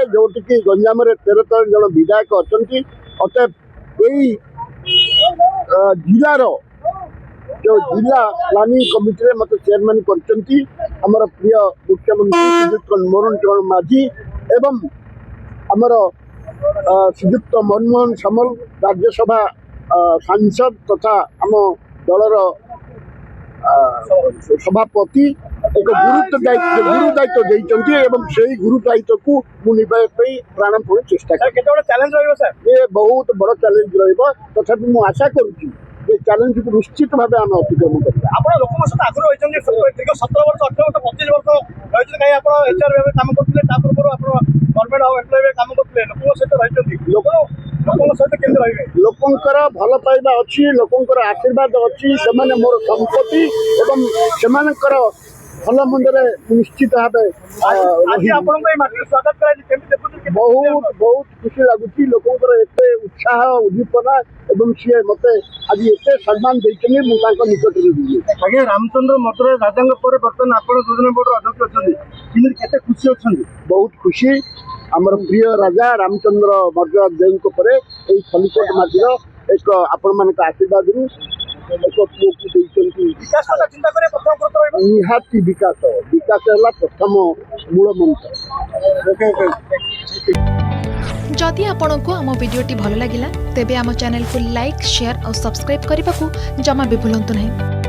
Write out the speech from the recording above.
जोटिकी गंजाम 13 जन विधायक अच्छा अतएव यही जिलार जो जिला प्लानिंग कमिटी मत चेयरमैन कर प्रिय मुख्यमंत्री श्रीयुक्त मनमोहन चरण माझी एवं आमर श्रीयुक्त मनमोहन सामल राज्यसभा सांसद तथा आम दलर सभापति एक गुरु दायित्व देते एवं से गुरु दायित्व को मुझे प्राणपण चेष्टा चैलेंज सर ये बहुत बड़ चैलेंज रही आशा करुच्ची चैलेंज को निश्चित भाव आम अतिक्रम करवा आप लोक सहित आग्रह होती दीर्घ 17 वर्ष 18 वर्ष 25 वर्ष रही कहीं आप HR भाव कम करते गवर्नमेंट एम्प्लॉय काम करते लोक सहित रही लोक सहित केमती रही लोकंकर भल पाइबा अच्छी लोकंकर आशीर्वाद अच्छी से मोर संपत्ति एवं सेमानकर भल मंदरे निश्चित भाव स्वागत कर बहुत बहुत खुशी लगुच लोकंकर एत उत्साह उद्दीपना एवं सी मत आज एत सम्मान देते निकट आज्ञा रामचंद्र मथुरा राजा बर्तमान आप योजना बोर्ड अध्यक्ष अच्छा खुशी अच्छा बहुत खुशी आमर प्रिय राजा रामचंद्र मर्यादा देव खलिकोट माटीर एक आपण मान आशीर्वाद एक पुओ को निहाती विकास विकास है प्रथम मूल मंत्र। जदि आपंक आम भिडी भल लगा तेब आम चैनल को लाइक शेयर और सब्सक्राइब करने को जमा भी भूलु नहीं।